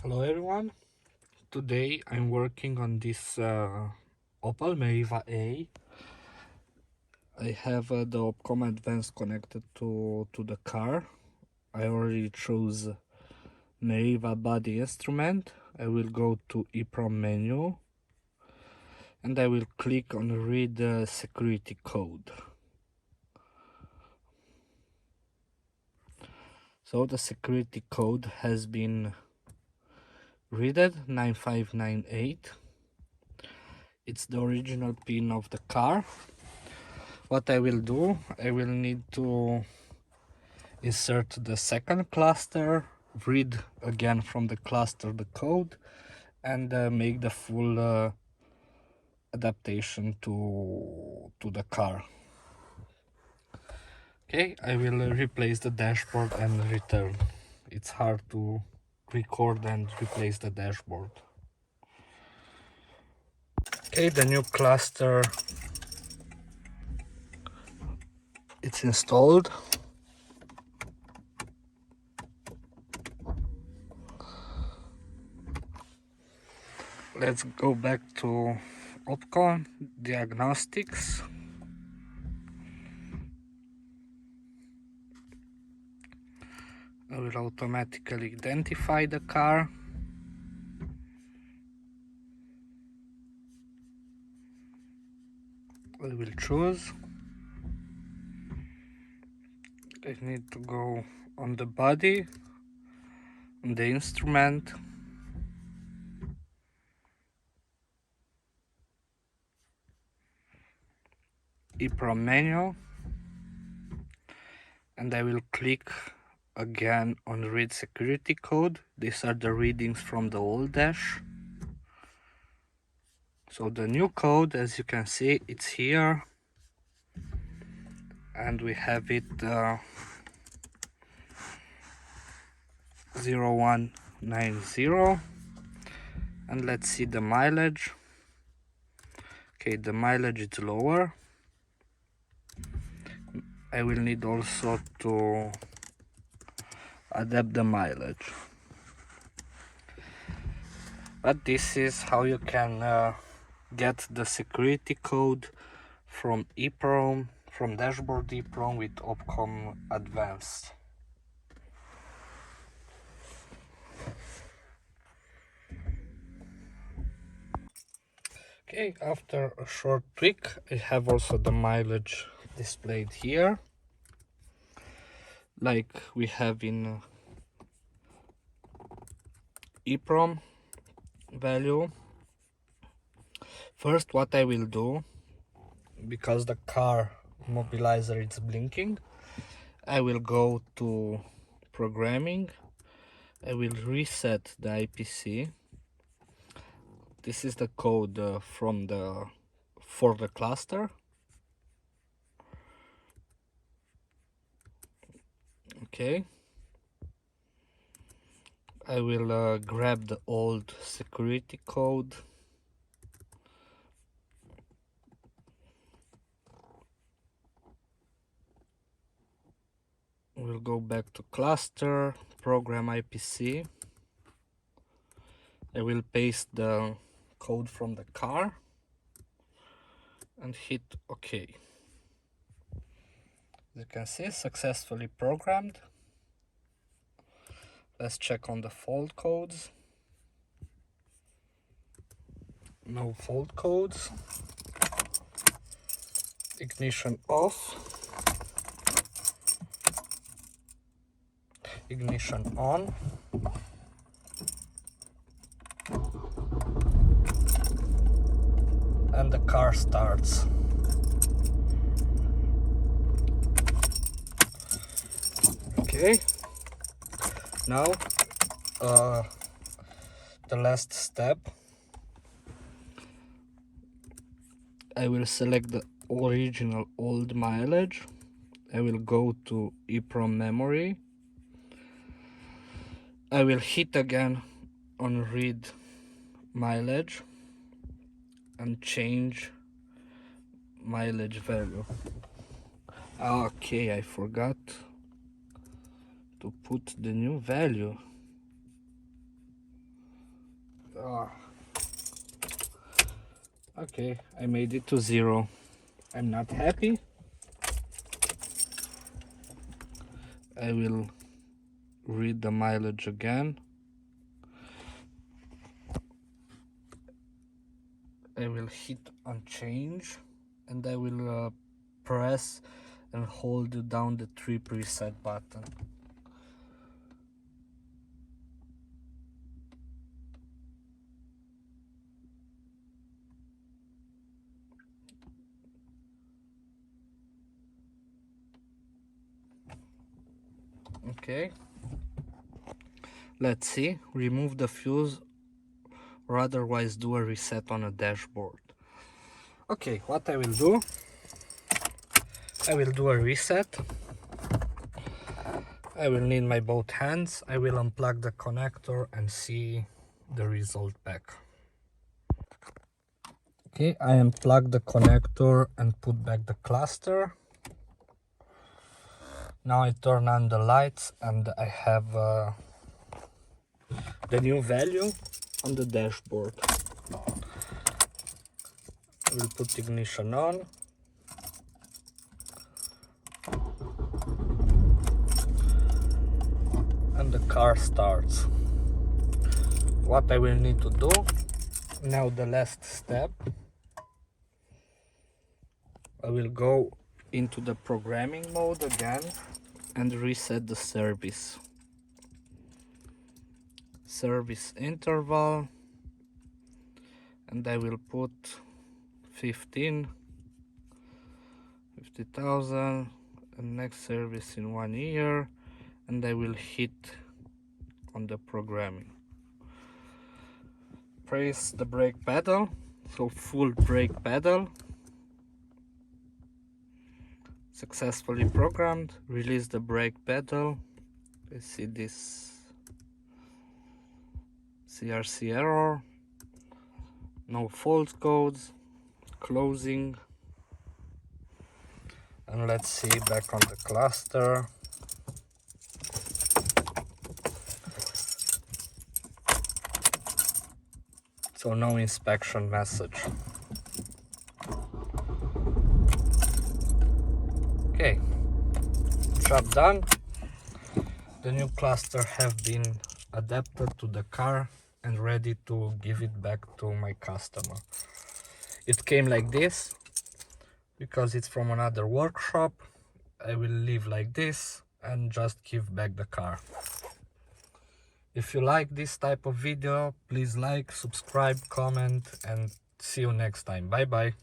Hello everyone, today I'm working on this Opel Meriva A. I have the OpCom Advanced connected to the car. I already chose Meriva body instrument. I will go to EEPROM menu and I will click on read the security code. So the security code has been read 9598. It's the original pin of the car. What I will do, I will need to insert the second cluster, read again from the cluster the code, and make the full adaptation to the car. Okay, I will replace the dashboard and return. It's hard to record and replace the dashboard. Okay, the new cluster, it's installed. Let's go back to OpCom diagnostics. I will automatically identify the car. I will choose. I need to go on the body, on the instrument, EEPROM menu, and I will click again on read security code. These are the readings from the old dash. So the new code, as you can see, it's here, and we have it 0190, and let's see the mileage. Okay, the mileage is lower. I will need also to adapt the mileage, but this is how you can get the security code from EEPROM, from dashboard EEPROM with OpCom Advanced. Okay, after a short tweak, I have also the mileage displayed here, like we have in EEPROM value. First, what I will do, because the car mobilizer is blinking, I will go to programming. I will reset the IPC. This is the code for the cluster. Okay, I will grab the old security code. We'll go back to cluster, program IPC. I will paste the code from the car and hit OK. As you can see, successfully programmed. Let's check on the fault codes. No fault codes. Ignition off. Ignition on. And the car starts. Okay. Now, the last step. I will select the original old mileage. I will go to EEPROM memory. I will hit again on read mileage and change mileage value. Okay, I forgot to put the new value. Ah. Okay, I made it to 0. I'm not happy. I will read the mileage again. I will hit on change and I will press and hold down the trip reset button. Okay, let's see. Remove the fuse or otherwise do a reset on a dashboard. Okay, what I will do, I will do a reset. I will need my both hands. I will unplug the connector and see the result back. Okay, I unplugged the connector and put back the cluster. Now I turn on the lights and I have the new value on the dashboard. I will put ignition on. And the car starts. What I will need to do, now the last step, I will go into the programming mode again and reset the service. Service interval, and I will put 50,000 and next service in 1 year, and I will hit on the programming. Press the brake pedal, so full brake pedal. Successfully programmed. Release the brake pedal. I see this CRC error. No fault codes. Closing. And let's see back on the cluster. So no inspection message. Okay, job done. The new cluster have been adapted to the car and ready to give it back to my customer. It came like this because it's from another workshop. I will leave like this and just give back the car. If you like this type of video, please like, subscribe, comment, and see you next time. Bye bye.